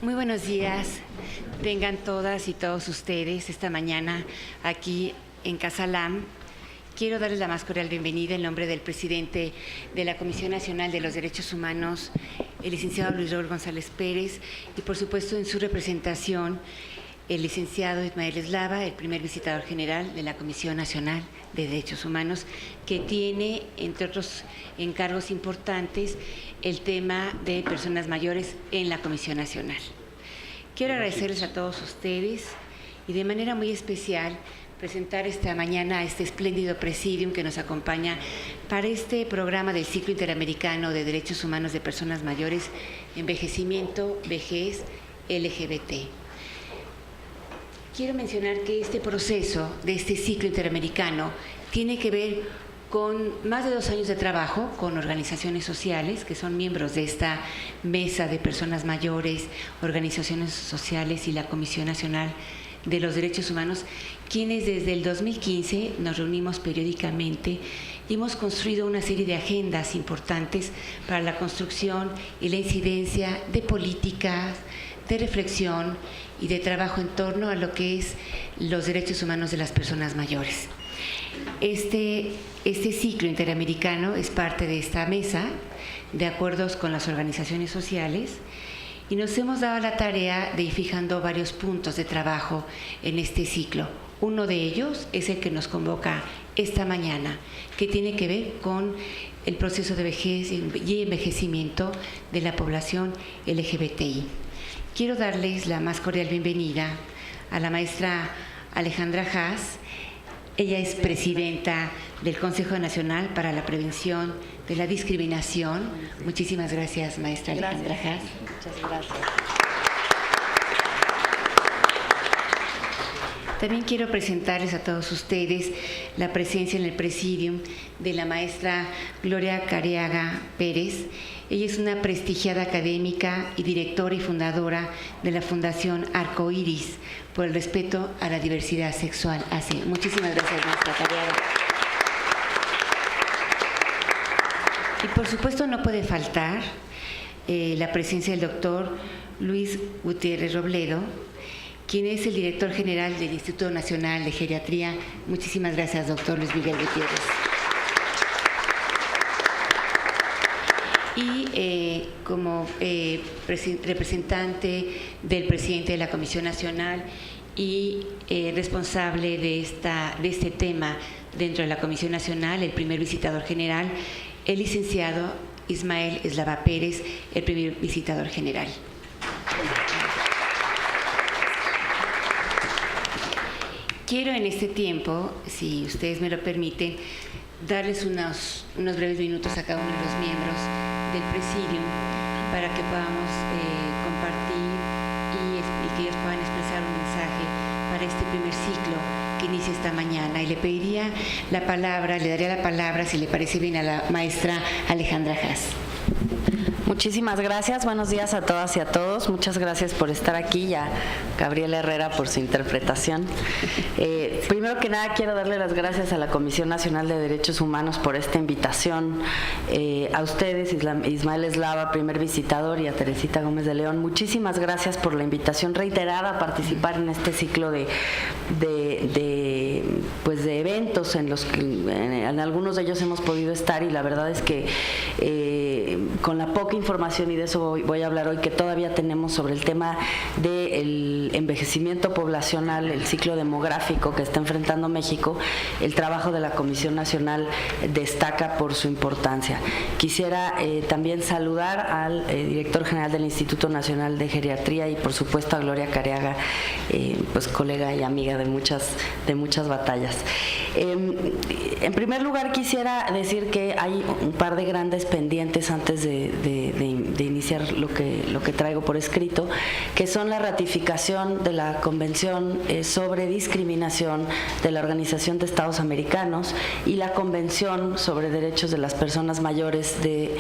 Muy buenos días, tengan todas y todos ustedes esta mañana aquí en Casa LAM. Quiero darles la más cordial bienvenida en nombre del presidente de la Comisión Nacional de los Derechos Humanos, el licenciado Luis Raúl González Pérez, y por supuesto en su representación el licenciado Ismael Eslava, el primer visitador general de la Comisión Nacional de Derechos Humanos, que tiene, entre otros encargos importantes, el tema de personas mayores en la Comisión Nacional. Quiero agradecerles a todos ustedes y de manera muy especial presentar esta mañana a este espléndido presidium que nos acompaña para este programa del Ciclo Interamericano de Derechos Humanos de Personas Mayores, Envejecimiento, Vejez, LGBT. Quiero mencionar que este proceso de este ciclo interamericano tiene que ver con más de 2 años de trabajo con organizaciones sociales que son miembros de esta mesa de personas mayores, organizaciones sociales y la Comisión Nacional de los Derechos Humanos, quienes desde el 2015 nos reunimos periódicamente y hemos construido una serie de agendas importantes para la construcción y la incidencia de políticas, de reflexión y de trabajo en torno a lo que es los derechos humanos de las personas mayores. Este ciclo interamericano es parte de esta mesa de acuerdos con las organizaciones sociales y nos hemos dado la tarea de ir fijando varios puntos de trabajo en este ciclo. Uno de ellos es el que nos convoca esta mañana, que tiene que ver con el proceso de vejez y envejecimiento de la población LGBTI. Quiero darles la más cordial bienvenida a la maestra Alejandra Haas. Ella es presidenta del Consejo Nacional para la Prevención de la Discriminación. Muchísimas gracias, maestra Alejandra Haas. Muchas gracias. También quiero presentarles a todos ustedes la presencia en el presidium de la maestra Gloria Careaga Pérez. Ella es una prestigiada académica y directora y fundadora de la Fundación Arcoíris por el respeto a la diversidad sexual. Muchísimas gracias, maestra Careaga. Y por supuesto no puede faltar la presencia del doctor Luis Gutiérrez Robledo, quien es el director general del Instituto Nacional de Geriatría. Muchísimas gracias, doctor Luis Miguel Gutiérrez. Y como representante del presidente de la Comisión Nacional y responsable de este tema dentro de la Comisión Nacional, el primer visitador general, el licenciado Ismael Eslava Pérez, el primer visitador general. Quiero en este tiempo, si ustedes me lo permiten, darles unos breves minutos a cada uno de los miembros del presidium para que podamos compartir y que ellos puedan expresar un mensaje para este primer ciclo que inicia esta mañana. Y le pediría la palabra, le daría la palabra, si le parece bien, a la maestra Alejandra Haas. Muchísimas gracias, buenos días a todas y a todos. Muchas gracias por estar aquí y a Gabriela Herrera por su interpretación. Primero que nada quiero darle las gracias a la Comisión Nacional de Derechos Humanos por esta invitación, a ustedes, Ismael Eslava, primer visitador, y a Teresita Gómez de León. Muchísimas gracias por la invitación reiterada a participar en este ciclo de eventos en los que en algunos de ellos hemos podido estar, y la verdad es que con la poca información, y de eso voy a hablar hoy, que todavía tenemos sobre el tema del envejecimiento poblacional, el ciclo demográfico que está enfrentando México, el trabajo de la Comisión Nacional destaca por su importancia. Quisiera también saludar al director general del Instituto Nacional de Geriatría y por supuesto a Gloria Careaga, pues colega y amiga de muchas batallas. En primer lugar quisiera decir que hay un par de grandes pendientes antes de iniciar lo que traigo por escrito, que son la ratificación de la Convención sobre Discriminación de la Organización de Estados Americanos y la Convención sobre Derechos de las Personas Mayores de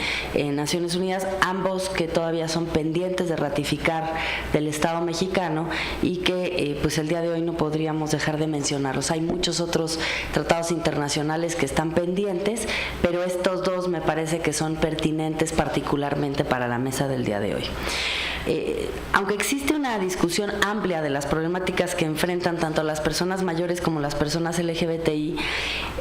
Naciones Unidas, ambos que todavía son pendientes de ratificar del Estado mexicano y que pues el día de hoy no podríamos dejar de mencionarlos. Hay muchos otros tratados internacionales que están pendientes, pero estos dos me parece que son pertinentes particularmente para la mesa del día de hoy. aunque existe una discusión amplia de las problemáticas que enfrentan tanto las personas mayores como las personas LGBTI,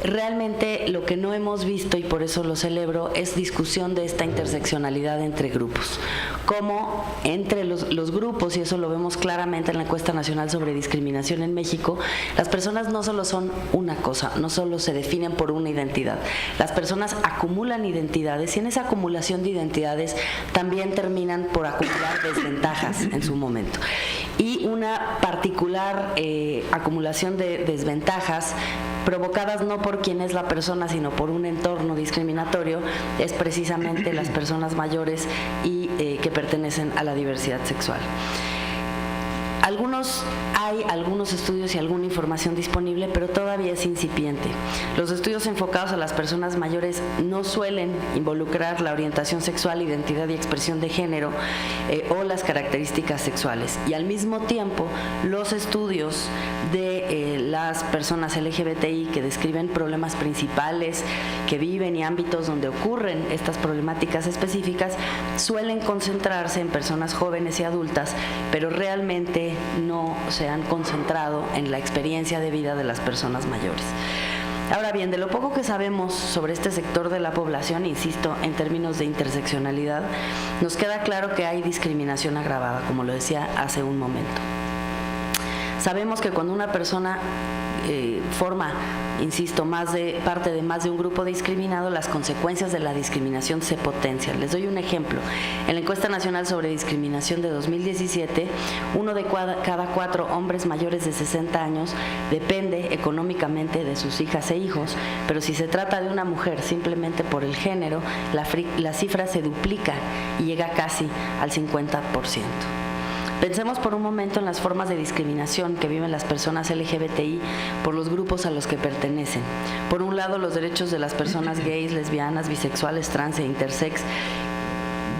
realmente lo que no hemos visto, y por eso lo celebro, es discusión de esta interseccionalidad entre grupos. Como entre los grupos, y eso lo vemos claramente en la encuesta nacional sobre discriminación en México, las personas no solo son una cosa, no solo se definen por una identidad. Las personas acumulan identidades y en esa acumulación de identidades también terminan por acumular desventajas en su momento. Y una particular acumulación de desventajas provocadas no por quién es la persona, sino por un entorno discriminatorio, es precisamente las personas mayores y que pertenecen a la diversidad sexual. Hay algunos estudios y alguna información disponible, pero todavía es incipiente. Los estudios enfocados a las personas mayores no suelen involucrar la orientación sexual, identidad y expresión de género o las características sexuales. Y al mismo tiempo, los estudios de las personas LGBTI que describen problemas principales que viven y ámbitos donde ocurren estas problemáticas específicas suelen concentrarse en personas jóvenes y adultas, pero realmente no se han concentrado en la experiencia de vida de las personas mayores. Ahora bien, de lo poco que sabemos sobre este sector de la población, insisto, en términos de interseccionalidad, nos queda claro que hay discriminación agravada, como lo decía hace un momento. Sabemos que cuando una persona forma, insisto, parte de más de un grupo discriminado, las consecuencias de la discriminación se potencian. Les doy un ejemplo. En la encuesta nacional sobre discriminación de 2017, 1 de cada 4 hombres mayores de 60 años depende económicamente de sus hijas e hijos, pero si se trata de una mujer simplemente por el género, la cifra se duplica y llega casi al 50%. Pensemos por un momento en las formas de discriminación que viven las personas LGBTI por los grupos a los que pertenecen. Por un lado, los derechos de las personas gays, lesbianas, bisexuales, trans e intersex,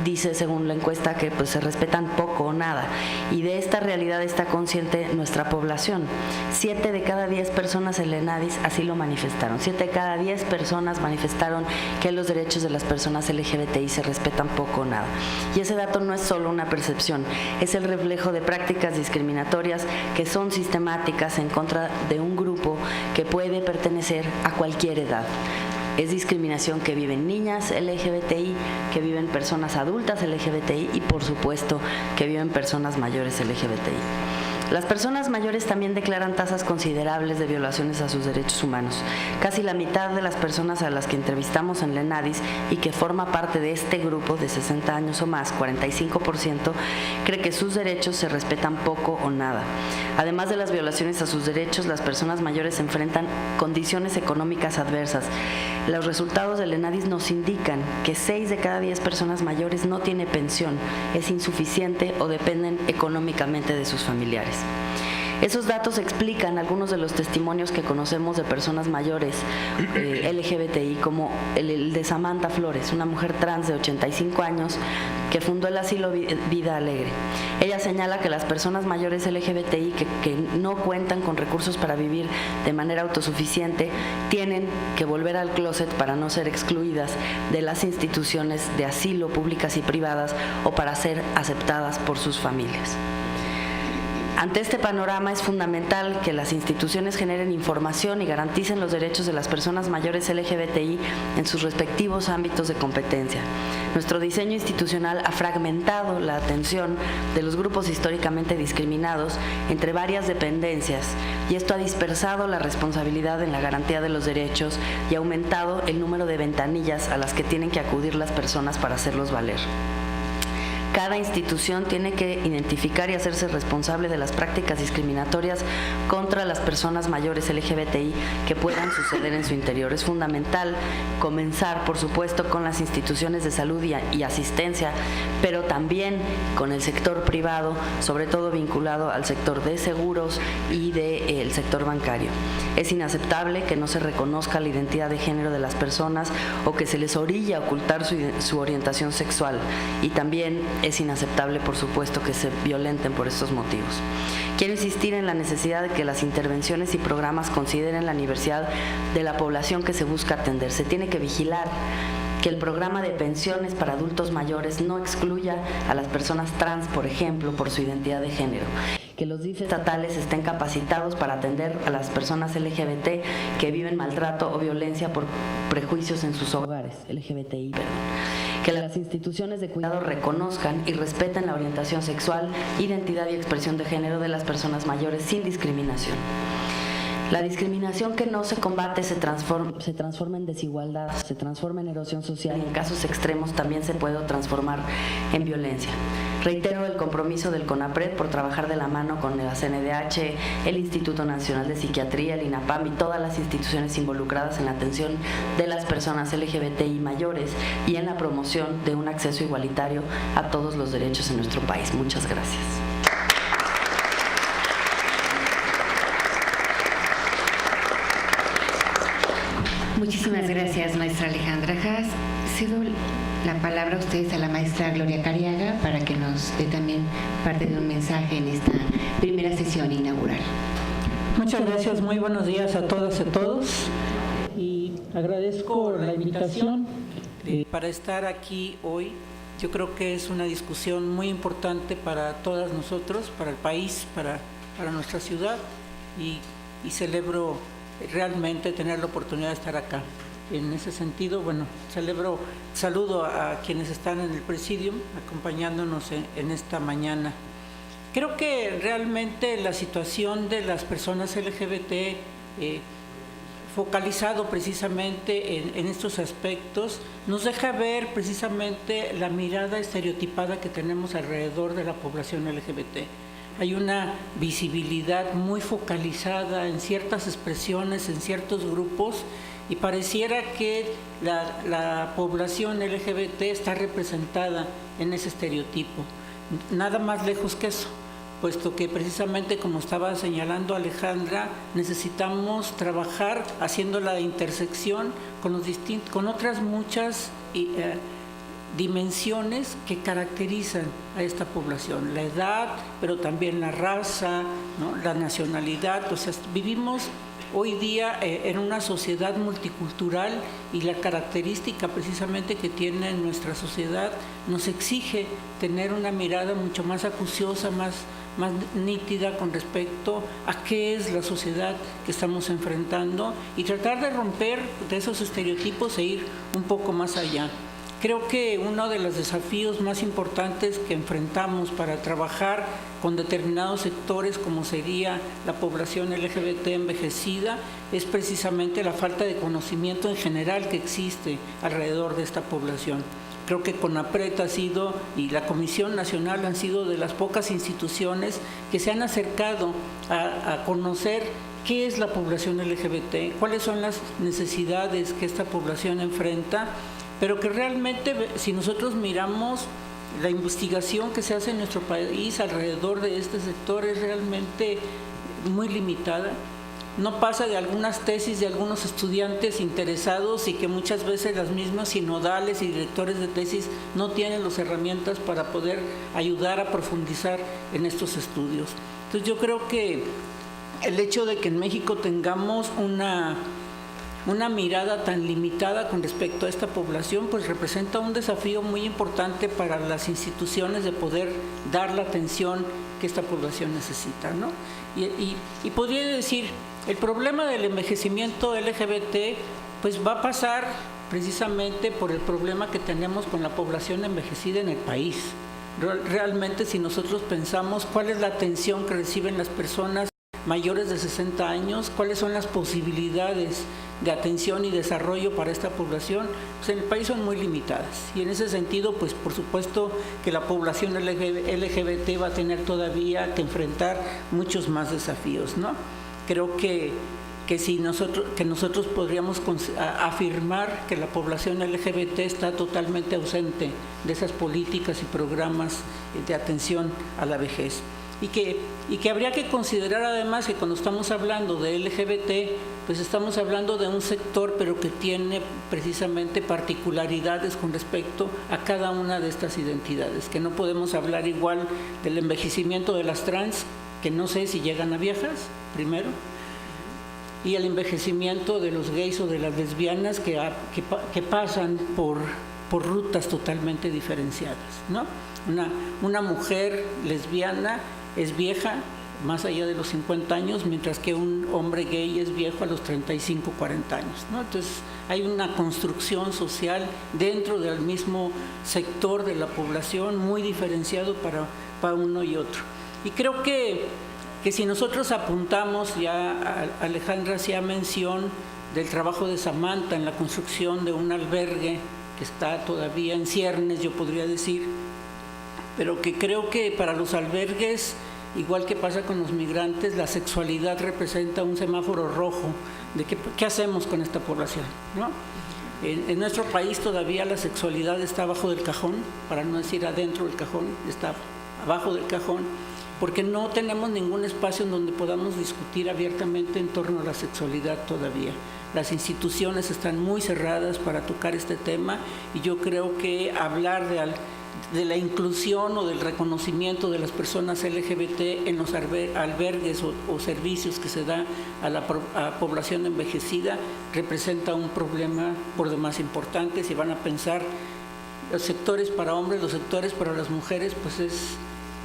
dice según la encuesta que pues se respetan poco o nada, y de esta realidad está consciente nuestra población. 7 de cada 10 personas en la ENADIS así lo manifestaron. 7 de cada 10 personas manifestaron que los derechos de las personas LGBTI se respetan poco o nada. Y ese dato no es solo una percepción, es el reflejo de prácticas discriminatorias que son sistemáticas en contra de un grupo que puede pertenecer a cualquier edad. Es discriminación que viven niñas LGBTI, que viven personas adultas LGBTI y, por supuesto, que viven personas mayores LGBTI. Las personas mayores también declaran tasas considerables de violaciones a sus derechos humanos. Casi la mitad de las personas a las que entrevistamos en la ENADIS y que forma parte de este grupo de 60 años o más, 45%, cree que sus derechos se respetan poco o nada. Además de las violaciones a sus derechos, las personas mayores enfrentan condiciones económicas adversas. Los resultados del ENADIS nos indican que 6 de cada 10 personas mayores no tiene pensión, es insuficiente o dependen económicamente de sus familiares. Esos datos explican algunos de los testimonios que conocemos de personas mayores LGBTI, como el de Samantha Flores, una mujer trans de 85 años que fundó el asilo Vida Alegre. Ella señala que las personas mayores LGBTI que no cuentan con recursos para vivir de manera autosuficiente tienen que volver al closet para no ser excluidas de las instituciones de asilo públicas y privadas o para ser aceptadas por sus familias. Ante este panorama es fundamental que las instituciones generen información y garanticen los derechos de las personas mayores LGBTI en sus respectivos ámbitos de competencia. Nuestro diseño institucional ha fragmentado la atención de los grupos históricamente discriminados entre varias dependencias y esto ha dispersado la responsabilidad en la garantía de los derechos y ha aumentado el número de ventanillas a las que tienen que acudir las personas para hacerlos valer. Cada institución tiene que identificar y hacerse responsable de las prácticas discriminatorias contra las personas mayores LGBTI que puedan suceder en su interior. Es fundamental comenzar, por supuesto, con las instituciones de salud y asistencia, pero también con el sector privado, sobre todo vinculado al sector de seguros y del sector bancario. Es inaceptable que no se reconozca la identidad de género de las personas o que se les orille a ocultar su orientación sexual, y también es inaceptable, por supuesto, que se violenten por estos motivos. Quiero insistir en la necesidad de que las intervenciones y programas consideren la diversidad de la población que se busca atender. Se tiene que vigilar que el programa de pensiones para adultos mayores no excluya a las personas trans, por ejemplo, por su identidad de género, que los DIF estatales estén capacitados para atender a las personas LGBT que viven maltrato o violencia por prejuicios en sus hogares, LGBTI, que las instituciones de cuidado reconozcan y respeten la orientación sexual, identidad y expresión de género de las personas mayores sin discriminación. La discriminación que no se combate se transforma en desigualdad, se transforma en erosión social y en casos extremos también se puede transformar en violencia. Reitero el compromiso del CONAPRED por trabajar de la mano con la CNDH, el Instituto Nacional de Psiquiatría, el INAPAM y todas las instituciones involucradas en la atención de las personas LGBTI mayores y en la promoción de un acceso igualitario a todos los derechos en nuestro país. Muchas gracias. Muchísimas gracias, maestra Alejandra Haas. Cedo la palabra a ustedes a la maestra Gloria Cariaga para que nos dé también parte de un mensaje en esta primera sesión inaugural. Muchas gracias, muy buenos días a todas y a todos y agradezco la invitación para estar aquí hoy. Yo creo que es una discusión muy importante para todas nosotros, para el país, para nuestra ciudad y celebro realmente tener la oportunidad de estar acá. En ese sentido, bueno, saludo a quienes están en el presidium acompañándonos en esta mañana. Creo que realmente la situación de las personas LGBT, focalizado precisamente en estos aspectos, nos deja ver precisamente la mirada estereotipada que tenemos alrededor de la población LGBT. Hay una visibilidad muy focalizada en ciertas expresiones, en ciertos grupos, y pareciera que la población LGBT está representada en ese estereotipo. Nada más lejos que eso, puesto que precisamente, como estaba señalando Alejandra, necesitamos trabajar haciendo la intersección con otras muchas dimensiones que caracterizan a esta población, la edad, pero también la raza, ¿no?, la nacionalidad. O sea, vivimos hoy día en una sociedad multicultural y la característica precisamente que tiene nuestra sociedad nos exige tener una mirada mucho más acuciosa, más nítida con respecto a qué es la sociedad que estamos enfrentando y tratar de romper de esos estereotipos e ir un poco más allá. Creo que uno de los desafíos más importantes que enfrentamos para trabajar con determinados sectores, como sería la población LGBT envejecida, es precisamente la falta de conocimiento en general que existe alrededor de esta población. Creo que CONAPRED ha sido, y la Comisión Nacional han sido de las pocas instituciones que se han acercado a conocer qué es la población LGBT, cuáles son las necesidades que esta población enfrenta, pero que realmente, si nosotros miramos la investigación que se hace en nuestro país alrededor de este sector, es realmente muy limitada. No pasa de algunas tesis de algunos estudiantes interesados y que muchas veces las mismas sinodales y directores de tesis no tienen las herramientas para poder ayudar a profundizar en estos estudios. Entonces yo creo que el hecho de que en México tengamos una mirada tan limitada con respecto a esta población, pues representa un desafío muy importante para las instituciones de poder dar la atención que esta población necesita, ¿no? Y podría decir, el problema del envejecimiento LGBT pues va a pasar precisamente por el problema que tenemos con la población envejecida en el país. Realmente, si nosotros pensamos cuál es la atención que reciben las personas mayores de 60 años, cuáles son las posibilidades de atención y desarrollo para esta población, pues en el país son muy limitadas. Y en ese sentido, pues por supuesto que la población LGBT va a tener todavía que enfrentar muchos más desafíos, ¿no? Creo que nosotros podríamos afirmar que la población LGBT está totalmente ausente de esas políticas y programas de atención a la vejez. Y que habría que considerar además que cuando estamos hablando de LGBT, pues estamos hablando de un sector, pero que tiene precisamente particularidades con respecto a cada una de estas identidades, que no podemos hablar igual del envejecimiento de las trans, que no sé si llegan a viejas, primero, y el envejecimiento de los gays o de las lesbianas que pasan por rutas totalmente diferenciadas, ¿no? Una mujer lesbiana es vieja más allá de los 50 años, mientras que un hombre gay es viejo a los 35, 40 años, ¿no? Entonces hay una construcción social dentro del mismo sector de la población muy diferenciado para uno y otro. Y creo que si nosotros apuntamos, ya Alejandra hacía mención del trabajo de Samantha en la construcción de un albergue que está todavía en ciernes, yo podría decir, pero que creo que para los albergues, igual que pasa con los migrantes, la sexualidad representa un semáforo rojo de qué hacemos con esta población, ¿no? En nuestro país todavía la sexualidad está abajo del cajón, para no decir adentro del cajón, está abajo del cajón, porque no tenemos ningún espacio en donde podamos discutir abiertamente en torno a la sexualidad todavía. Las instituciones están muy cerradas para tocar este tema y yo creo que hablar de la inclusión o del reconocimiento de las personas LGBT en los albergues o servicios que se da a la población envejecida representa un problema por demás importante. Si van a pensar los sectores para hombres, los sectores para las mujeres, pues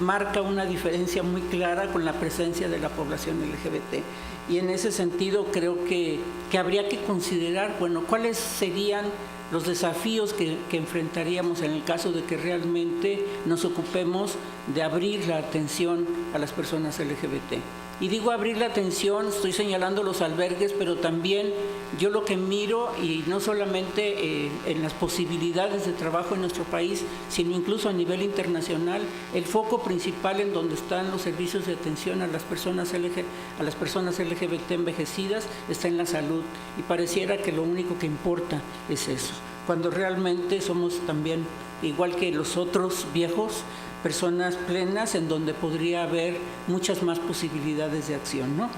marca una diferencia muy clara con la presencia de la población LGBT. Y en ese sentido creo que habría que considerar, bueno, cuáles serían los desafíos que enfrentaríamos en el caso de que realmente nos ocupemos de abrir la atención a las personas LGBT. Y digo abrir la atención, estoy señalando los albergues, pero también yo lo que miro, y no solamente en las posibilidades de trabajo en nuestro país, sino incluso a nivel internacional, el foco principal en donde están los servicios de atención a las personas LGBT envejecidas está en la salud. Y pareciera que lo único que importa es eso, cuando realmente somos también, igual que los otros viejos, personas plenas en donde podría haber muchas más posibilidades de acción, ¿no?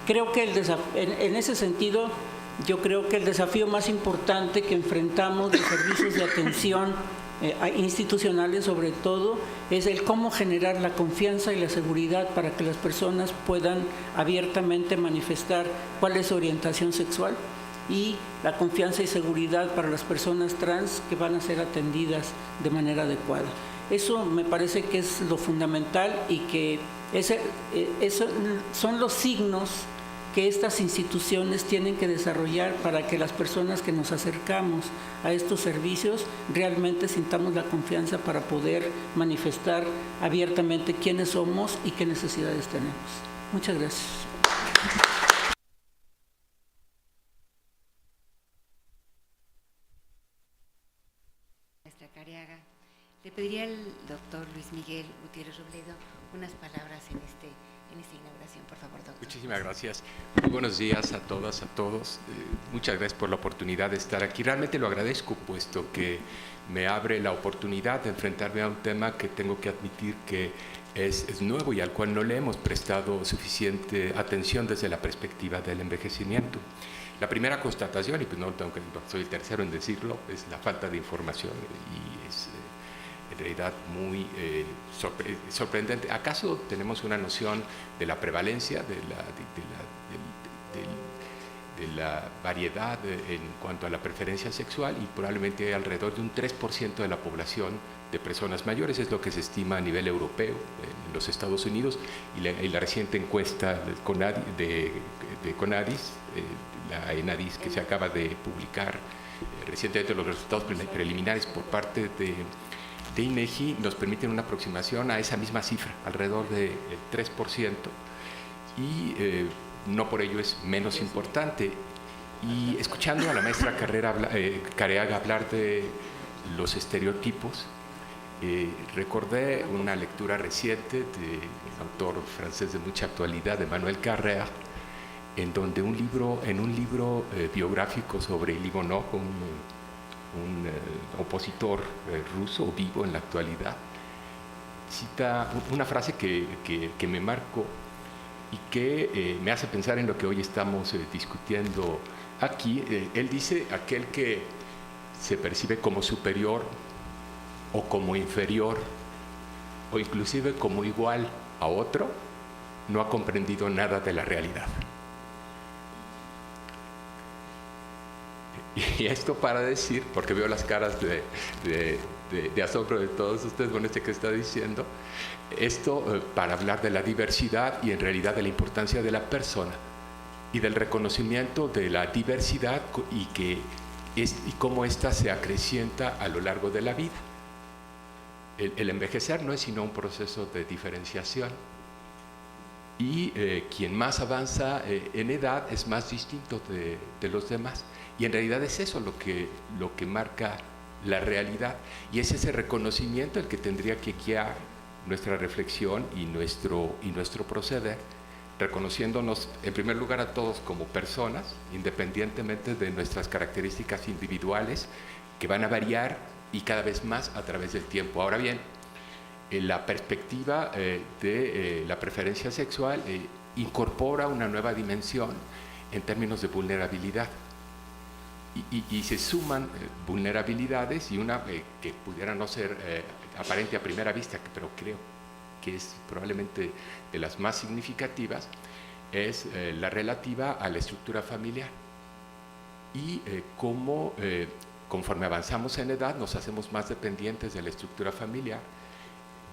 Creo que en ese sentido, yo creo que el desafío más importante que enfrentamos los servicios de atención institucionales sobre todo, es el cómo generar la confianza y la seguridad para que las personas puedan abiertamente manifestar cuál es su orientación sexual, y la confianza y seguridad para las personas trans que van a ser atendidas de manera adecuada. Eso me parece que es lo fundamental y que esos son los signos que estas instituciones tienen que desarrollar para que las personas que nos acercamos a estos servicios realmente sintamos la confianza para poder manifestar abiertamente quiénes somos y qué necesidades tenemos. Muchas gracias. Maestra Careaga, le pediría al doctor Luis Miguel Gutiérrez Robledo unas palabras en esta inauguración, por favor, doctor. Muchísimas gracias. Muy buenos días a todas, a todos. Muchas gracias por la oportunidad de estar aquí. Realmente lo agradezco, puesto que me abre la oportunidad de enfrentarme a un tema que tengo que admitir que es nuevo y al cual no le hemos prestado suficiente atención desde la perspectiva del envejecimiento. La primera constatación, y pues no soy el tercero en decirlo, es la falta de información, y es en realidad muy sorprendente. ¿Acaso tenemos una noción de la prevalencia, de la variedad en cuanto a la preferencia sexual? Y probablemente hay alrededor de un 3% de la población de personas mayores, es lo que se estima a nivel europeo, en los Estados Unidos, y la reciente encuesta de CONADIS, la ENADIS, que se acaba de publicar recientemente, los resultados preliminares por parte de INEGI, nos permiten una aproximación a esa misma cifra, alrededor del 3%, y no por ello es menos importante. Y escuchando a la maestra Careaga hablar de los estereotipos, recordé una lectura reciente de un autor francés de mucha actualidad, Emmanuel Carrère, en donde en un libro biográfico sobre Ligonov, un opositor ruso vivo en la actualidad, cita una frase que me marcó y que me hace pensar en lo que hoy estamos discutiendo aquí. Él dice: aquel que se percibe como superior o como inferior o inclusive como igual a otro, no ha comprendido nada de la realidad. Y esto para decir, porque veo las caras de asombro de todos ustedes con este que está diciendo, esto para hablar de la diversidad y en realidad de la importancia de la persona y del reconocimiento de la diversidad y cómo ésta se acrecienta a lo largo de la vida. El envejecer no es sino un proceso de diferenciación y quien más avanza en edad es más distinto de los demás. Y en realidad es eso lo que marca la realidad. Y es ese reconocimiento el que tendría que guiar nuestra reflexión y nuestro proceder, reconociéndonos en primer lugar a todos como personas, independientemente de nuestras características individuales, que van a variar y cada vez más a través del tiempo. Ahora bien, la perspectiva de la preferencia sexual incorpora una nueva dimensión en términos de vulnerabilidad. Y se suman vulnerabilidades y una que pudiera no ser aparente a primera vista, pero creo que es probablemente de las más significativas, es la relativa a la estructura familiar y cómo conforme avanzamos en edad nos hacemos más dependientes de la estructura familiar,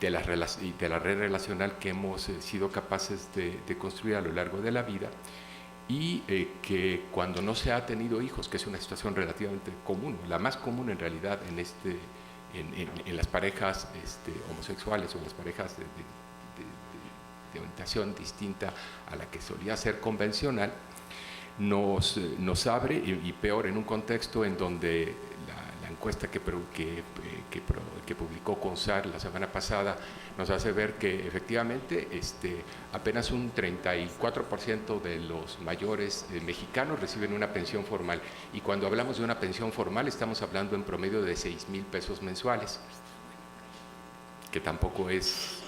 de la red relacional que hemos sido capaces de construir a lo largo de la vida, y que cuando no se ha tenido hijos, que es una situación relativamente común, la más común en realidad en las parejas homosexuales o en las parejas de orientación distinta a la que solía ser convencional, nos abre, y peor en un contexto en donde la encuesta que publicó CONSAR la semana pasada nos hace ver que efectivamente apenas un 34% de los mayores mexicanos reciben una pensión formal, y cuando hablamos de una pensión formal estamos hablando en promedio de 6,000 pesos mensuales, que tampoco es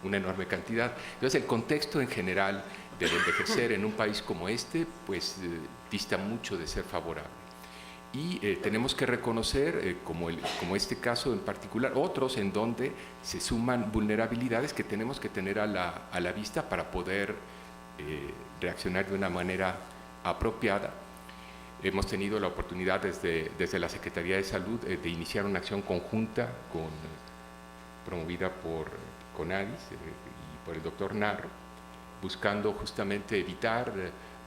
una enorme cantidad. Entonces el contexto en general del envejecer en un país como este pues dista mucho de ser favorable. Y tenemos que reconocer, como este caso en particular, otros en donde se suman vulnerabilidades que tenemos que tener a la vista para poder reaccionar de una manera apropiada. Hemos tenido la oportunidad desde la Secretaría de Salud de iniciar una acción conjunta promovida por CONADIS y por el doctor Narro, buscando justamente evitar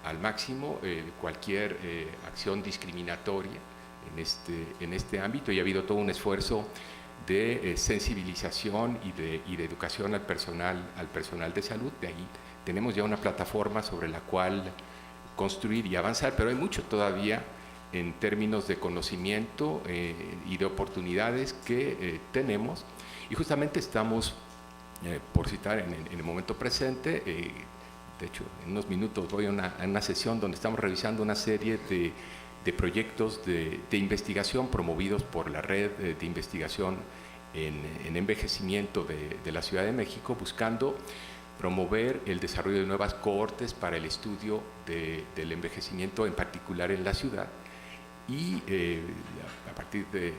al máximo cualquier acción discriminatoria en este ámbito, y ha habido todo un esfuerzo de sensibilización y de educación al personal de salud. De ahí tenemos ya una plataforma sobre la cual construir y avanzar, pero hay mucho todavía en términos de conocimiento y de oportunidades que tenemos, y justamente estamos, por citar en el momento presente, de hecho, en unos minutos voy a una sesión donde estamos revisando una serie de proyectos de investigación promovidos por la Red de Investigación en Envejecimiento de la Ciudad de México, buscando promover el desarrollo de nuevas cohortes para el estudio del envejecimiento, en particular en la ciudad. Y a partir de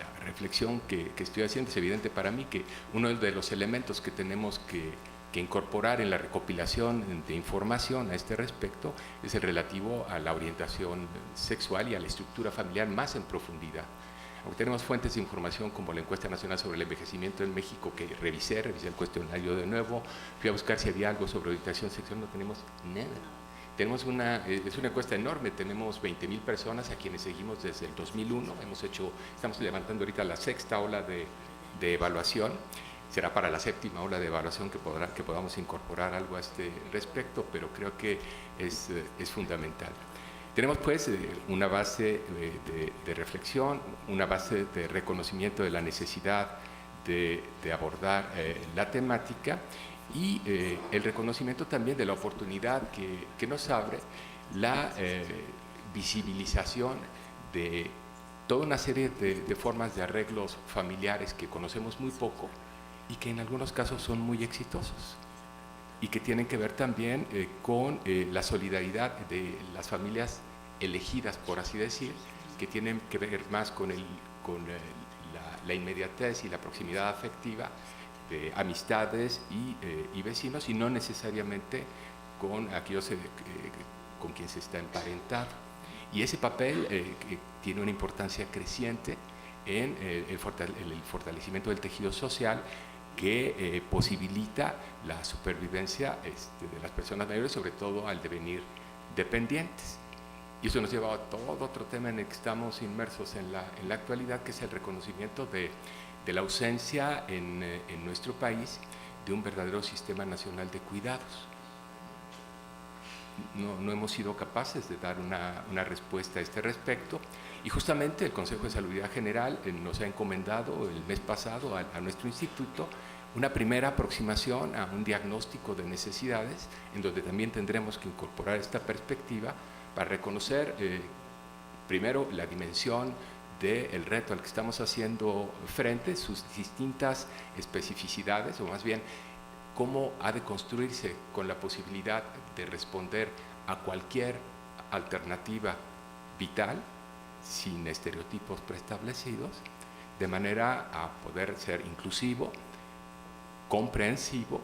la reflexión que estoy haciendo, es evidente para mí que uno de los elementos que tenemos que incorporar en la recopilación de información a este respecto es el relativo a la orientación sexual y a la estructura familiar más en profundidad. Aunque tenemos fuentes de información como la Encuesta Nacional sobre el Envejecimiento en México, que revisé el cuestionario de nuevo, fui a buscar si había algo sobre orientación sexual, no tenemos nada. Tenemos es una encuesta enorme, tenemos 20,000 personas a quienes seguimos desde el 2001, estamos levantando ahorita la 6ª ola de evaluación. Será para la 7ª ola de evaluación que podamos incorporar algo a este respecto, pero creo que es fundamental. Tenemos pues una base de reflexión, una base de reconocimiento de la necesidad de abordar la temática, y el reconocimiento también de la oportunidad que nos abre la visibilización de toda una serie de formas de arreglos familiares que conocemos muy poco y que en algunos casos son muy exitosos, y que tienen que ver también con la solidaridad de las familias elegidas, por así decir, que tienen que ver más con la inmediatez y la proximidad afectiva de amistades y vecinos, y no necesariamente con aquellos con quien se está emparentado. Y ese papel tiene una importancia creciente en el fortalecimiento del tejido social que posibilita la supervivencia de las personas mayores, sobre todo al devenir dependientes. Y eso nos lleva a todo otro tema en el que estamos inmersos en la actualidad, que es el reconocimiento de la ausencia en nuestro país de un verdadero sistema nacional de cuidados. No hemos sido capaces de dar una respuesta a este respecto, y justamente el Consejo de Salubridad General nos ha encomendado el mes pasado a nuestro instituto una primera aproximación a un diagnóstico de necesidades, en donde también tendremos que incorporar esta perspectiva para reconocer primero la dimensión del reto al que estamos haciendo frente, sus distintas especificidades, o más bien cómo ha de construirse con la posibilidad de responder a cualquier alternativa vital sin estereotipos preestablecidos, de manera a poder ser inclusivo, comprensivo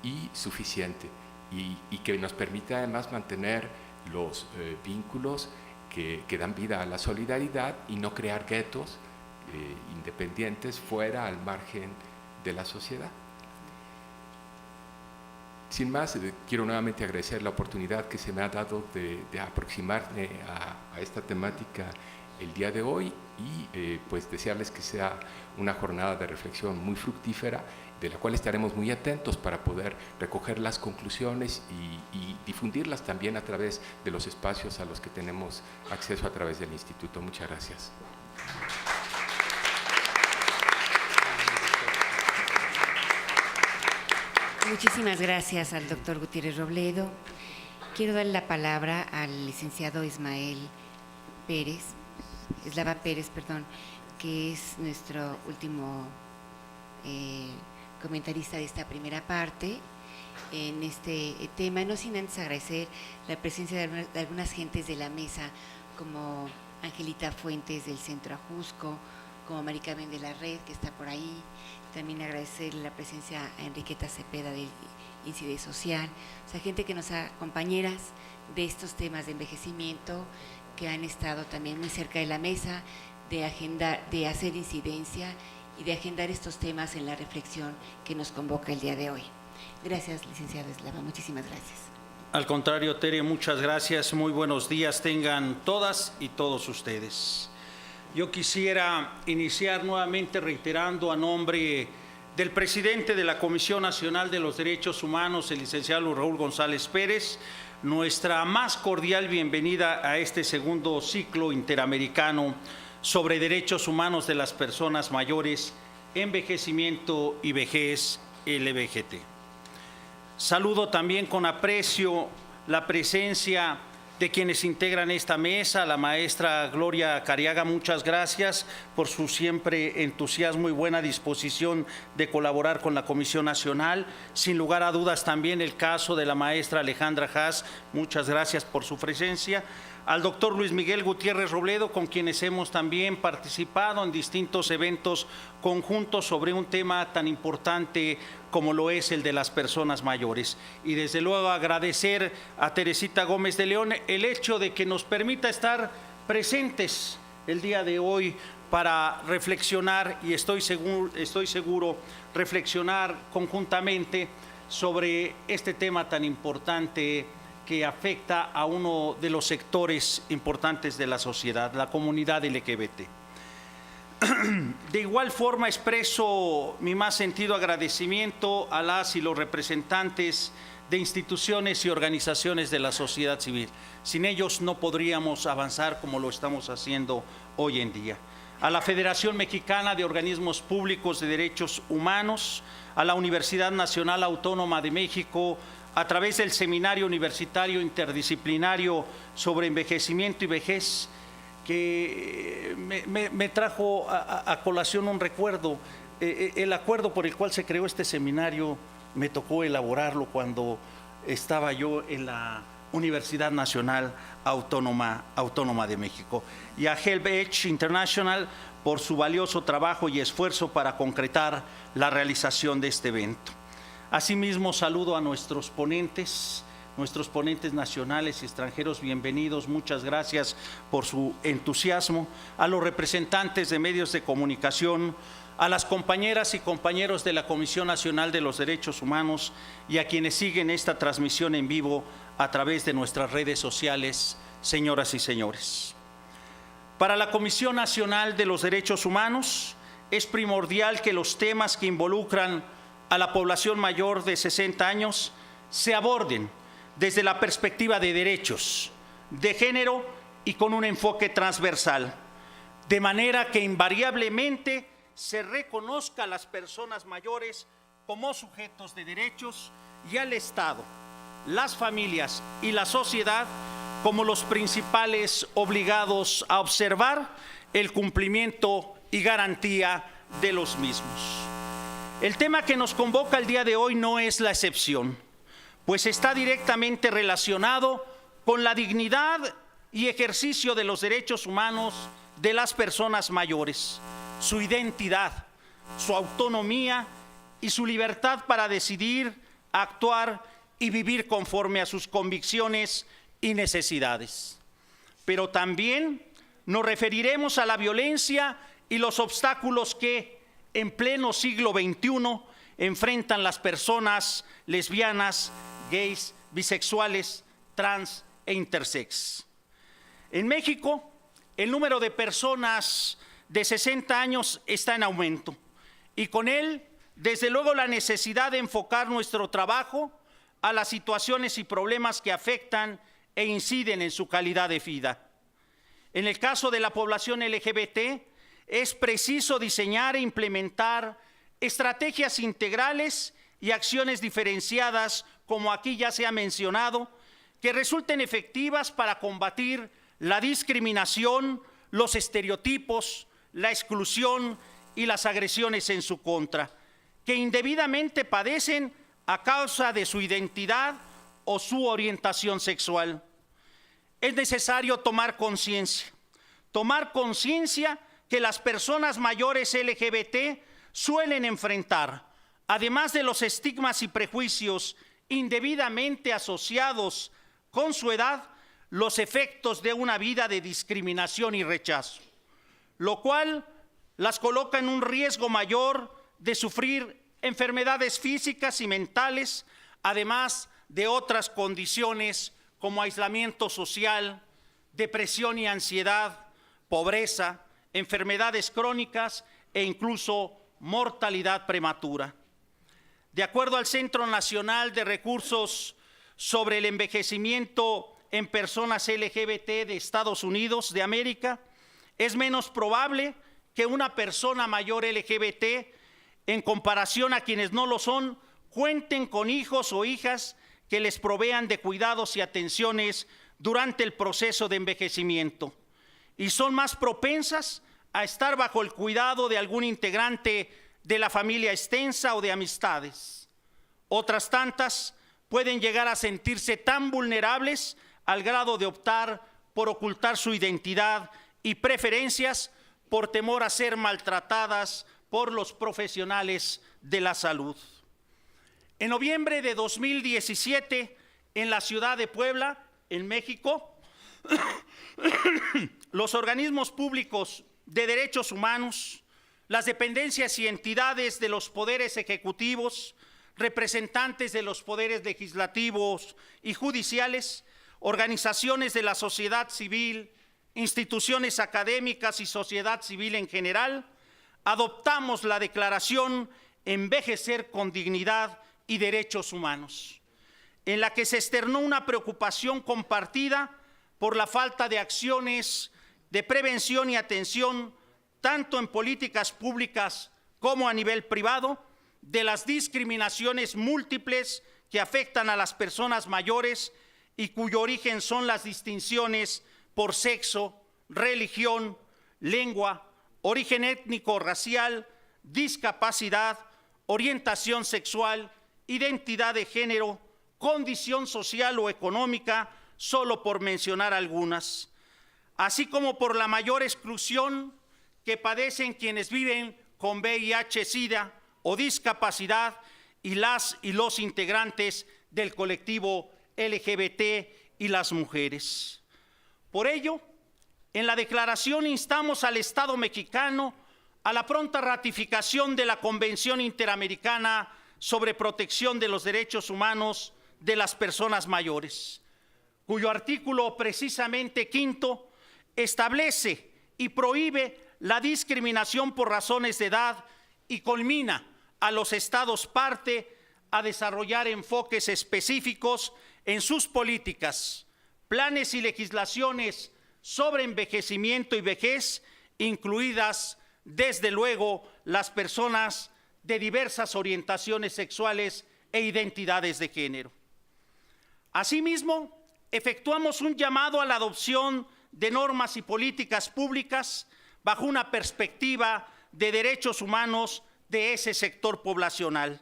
y suficiente, y que nos permita además mantener los vínculos que dan vida a la solidaridad y no crear guetos independientes fuera, al margen de la sociedad. Sin más, quiero nuevamente agradecer la oportunidad que se me ha dado de aproximarme a esta temática el día de hoy, y pues desearles que sea una jornada de reflexión muy fructífera, de la cual estaremos muy atentos para poder recoger las conclusiones y difundirlas también a través de los espacios a los que tenemos acceso a través del Instituto. Muchas gracias. Muchísimas gracias al doctor Gutiérrez Robledo. Quiero darle la palabra al licenciado Eslava Pérez, que es nuestro último comentarista de esta primera parte en este tema, no sin antes agradecer la presencia de algunas gentes de la mesa, como Angelita Fuentes del Centro Ajusco, como Maricarmen de la Red, que está por ahí. También agradecer la presencia a Enriqueta Cepeda del INCIDE Social, o sea, gente que compañeras de estos temas de envejecimiento, que han estado también muy cerca de la mesa, de hacer incidencia y de agendar estos temas en la reflexión que nos convoca el día de hoy. Gracias, licenciado Eslava, muchísimas gracias. Al contrario, Tere, muchas gracias. Muy buenos días tengan todas y todos ustedes. Yo quisiera iniciar nuevamente reiterando a nombre del presidente de la Comisión Nacional de los Derechos Humanos, el licenciado Raúl González Pérez, nuestra más cordial bienvenida a este segundo ciclo interamericano sobre derechos humanos de las personas mayores, envejecimiento y vejez LBGT. Saludo también con aprecio la presencia de quienes integran esta mesa, la maestra Gloria Cariaga, muchas gracias por su siempre entusiasmo y buena disposición de colaborar con la Comisión Nacional. Sin lugar a dudas también el caso de la maestra Alejandra Haas, muchas gracias por su presencia. Al doctor Luis Miguel Gutiérrez Robledo, con quienes hemos también participado en distintos eventos conjuntos sobre un tema tan importante como lo es el de las personas mayores. Y desde luego agradecer a Teresita Gómez de León el hecho de que nos permita estar presentes el día de hoy para reflexionar, y estoy seguro reflexionar conjuntamente sobre este tema tan importante que afecta a uno de los sectores importantes de la sociedad, la comunidad LGBT. De igual forma expreso mi más sentido agradecimiento a las y los representantes de instituciones y organizaciones de la sociedad civil. Sin ellos no podríamos avanzar como lo estamos haciendo hoy en día. A la Federación Mexicana de Organismos Públicos de Derechos Humanos, a la Universidad Nacional Autónoma de México, a través del Seminario Universitario Interdisciplinario sobre Envejecimiento y Vejez, que me trajo a colación un recuerdo. El acuerdo por el cual se creó este seminario me tocó elaborarlo cuando estaba yo en la Universidad Nacional Autónoma de México. Y a Help Edge International por su valioso trabajo y esfuerzo para concretar la realización de este evento. Asimismo, saludo a nuestros ponentes, nuestros ponentes nacionales y extranjeros, bienvenidos, muchas gracias por su entusiasmo, a los representantes de medios de comunicación, a las compañeras y compañeros de la Comisión Nacional de los Derechos Humanos y a quienes siguen esta transmisión en vivo a través de nuestras redes sociales, señoras y señores. Para la Comisión Nacional de los Derechos Humanos es primordial que los temas que involucran a la población mayor de 60 años se aborden desde la perspectiva de derechos, de género y con un enfoque transversal, de manera que invariablemente se reconozca a las personas mayores como sujetos de derechos y al Estado, las familias y la sociedad como los principales obligados a observar el cumplimiento y garantía de los mismos. El tema que nos convoca el día de hoy no es la excepción, pues está directamente relacionado con la dignidad y ejercicio de los derechos humanos de las personas mayores, su identidad, su autonomía y su libertad para decidir, actuar y vivir conforme a sus convicciones y necesidades. Pero también nos referiremos a la violencia y los obstáculos que en pleno siglo XXI enfrentan las personas lesbianas, gays, bisexuales, trans e intersex. En México, el número de personas de 60 años está en aumento y con él, desde luego, la necesidad de enfocar nuestro trabajo a las situaciones y problemas que afectan e inciden en su calidad de vida. En el caso de la población LGBT, es preciso diseñar e implementar estrategias integrales y acciones diferenciadas, como aquí ya se ha mencionado, que resulten efectivas para combatir la discriminación, los estereotipos, la exclusión y las agresiones en su contra, que indebidamente padecen a causa de su identidad o su orientación sexual. Es necesario tomar conciencia que las personas mayores LGBT suelen enfrentar, además de los estigmas y prejuicios indebidamente asociados con su edad, los efectos de una vida de discriminación y rechazo, lo cual las coloca en un riesgo mayor de sufrir enfermedades físicas y mentales, además de otras condiciones como aislamiento social, depresión y ansiedad, pobreza, enfermedades crónicas e incluso mortalidad prematura. De acuerdo al Centro Nacional de Recursos sobre el Envejecimiento en Personas LGBT de Estados Unidos de América, es menos probable que una persona mayor LGBT, en comparación a quienes no lo son, cuenten con hijos o hijas que les provean de cuidados y atenciones durante el proceso de envejecimiento, y son más propensas a estar bajo el cuidado de algún integrante de la familia extensa o de amistades. Otras tantas pueden llegar a sentirse tan vulnerables al grado de optar por ocultar su identidad y preferencias por temor a ser maltratadas por los profesionales de la salud. En noviembre de 2017, en la ciudad de Puebla, en México, los organismos públicos de derechos humanos, las dependencias y entidades de los poderes ejecutivos, representantes de los poderes legislativos y judiciales, organizaciones de la sociedad civil, instituciones académicas y sociedad civil en general, adoptamos la declaración Envejecer con Dignidad y Derechos Humanos, en la que se externó una preocupación compartida por la falta de acciones de prevención y atención, tanto en políticas públicas como a nivel privado, de las discriminaciones múltiples que afectan a las personas mayores y cuyo origen son las distinciones por sexo, religión, lengua, origen étnico, racial, discapacidad, orientación sexual, identidad de género, condición social o económica, solo por mencionar algunas, así como por la mayor exclusión que padecen quienes viven con VIH-Sida o discapacidad y las y los integrantes del colectivo LGBT y las mujeres. Por ello, en la declaración instamos al Estado mexicano a la pronta ratificación de la Convención Interamericana sobre Protección de los Derechos Humanos de las Personas Mayores, cuyo artículo precisamente quinto establece y prohíbe la discriminación por razones de edad y conmina a los Estados parte a desarrollar enfoques específicos en sus políticas, planes y legislaciones sobre envejecimiento y vejez, incluidas, desde luego, las personas de diversas orientaciones sexuales e identidades de género. Asimismo, efectuamos un llamado a la adopción de normas y políticas públicas bajo una perspectiva de derechos humanos de ese sector poblacional,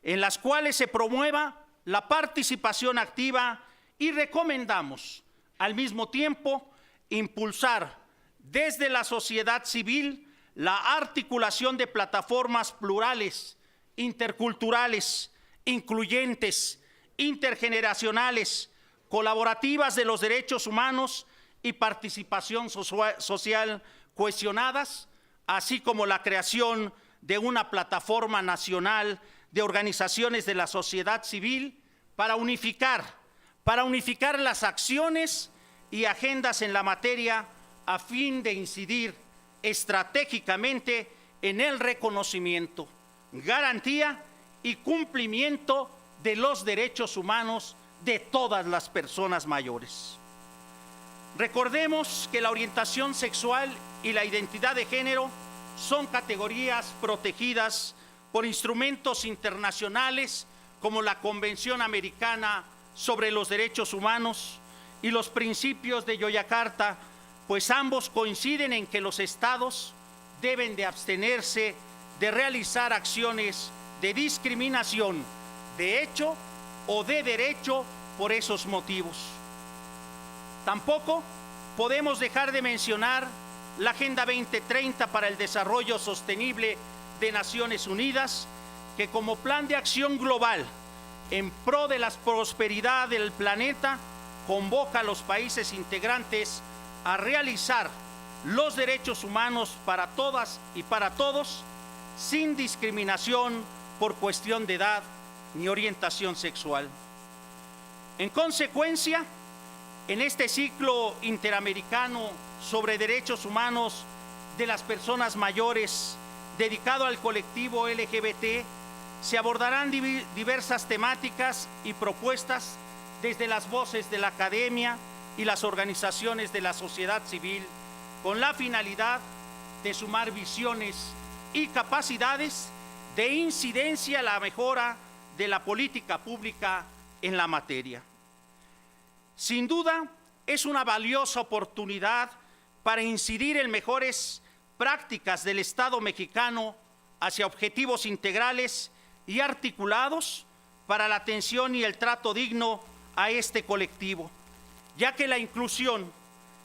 en las cuales se promueva la participación activa, y recomendamos al mismo tiempo impulsar desde la sociedad civil la articulación de plataformas plurales, interculturales, incluyentes, intergeneracionales, colaborativas de los derechos humanos y participación social cohesionadas, así como la creación de una plataforma nacional de organizaciones de la sociedad civil para unificar las acciones y agendas en la materia a fin de incidir estratégicamente en el reconocimiento, garantía y cumplimiento de los derechos humanos de todas las personas mayores. Recordemos que la orientación sexual y la identidad de género son categorías protegidas por instrumentos internacionales como la Convención Americana sobre los Derechos Humanos y los principios de Yogyakarta, pues ambos coinciden en que los estados deben de abstenerse de realizar acciones de discriminación de hecho o de derecho por esos motivos. Tampoco podemos dejar de mencionar la Agenda 2030 para el Desarrollo Sostenible de Naciones Unidas, que como plan de acción global en pro de la prosperidad del planeta convoca a los países integrantes a realizar los derechos humanos para todas y para todos, sin discriminación por cuestión de edad ni orientación sexual. En consecuencia, en este ciclo interamericano sobre derechos humanos de las personas mayores dedicado al colectivo LGBT, se abordarán diversas temáticas y propuestas desde las voces de la academia y las organizaciones de la sociedad civil, con la finalidad de sumar visiones y capacidades de incidencia a la mejora de la política pública en la materia. Sin duda, es una valiosa oportunidad para incidir en mejores prácticas del Estado mexicano hacia objetivos integrales y articulados para la atención y el trato digno a este colectivo, ya que la inclusión,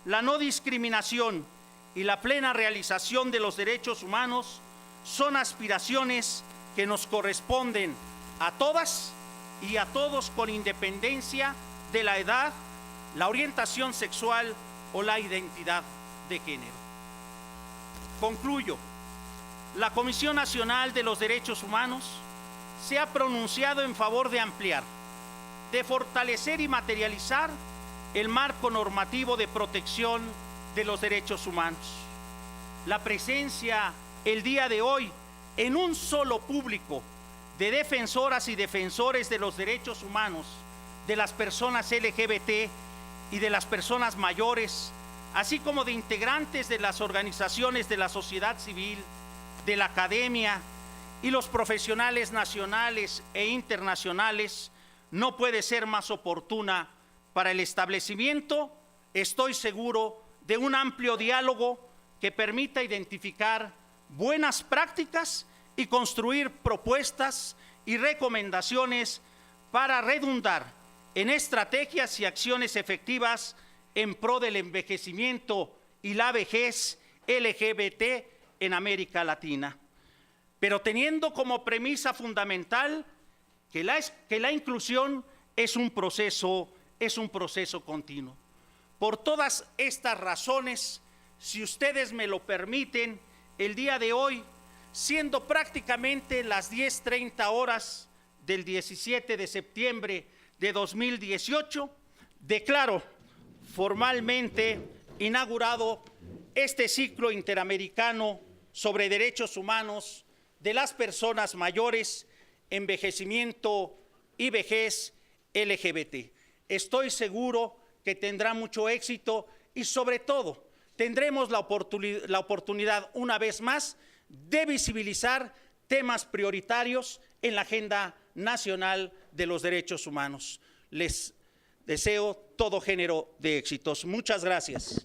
la no discriminación y la plena realización de los derechos humanos son aspiraciones que nos corresponden a todas y a todos con independencia de la edad, la orientación sexual o la identidad de género. Concluyo. La Comisión Nacional de los Derechos Humanos se ha pronunciado en favor de ampliar, de fortalecer y materializar el marco normativo de protección de los derechos humanos. La presencia el día de hoy en un solo público de defensoras y defensores de los derechos humanos de las personas LGBT y de las personas mayores, así como de integrantes de las organizaciones de la sociedad civil, de la academia y los profesionales nacionales e internacionales, no puede ser más oportuna para el establecimiento, estoy seguro, de un amplio diálogo que permita identificar buenas prácticas y construir propuestas y recomendaciones para redundar en estrategias y acciones efectivas en pro del envejecimiento y la vejez LGBT en América Latina, pero teniendo como premisa fundamental que la inclusión es un proceso continuo. Por todas estas razones, si ustedes me lo permiten, el día de hoy, siendo prácticamente las 10:30 horas del 17 de septiembre de 2018, declaro formalmente inaugurado este ciclo interamericano sobre derechos humanos de las personas mayores, envejecimiento y vejez LGBT. Estoy seguro que tendrá mucho éxito y sobre todo tendremos la oportunidad una vez más de visibilizar temas prioritarios en la agenda nacional de los derechos humanos. Les deseo todo género de éxitos. Muchas gracias.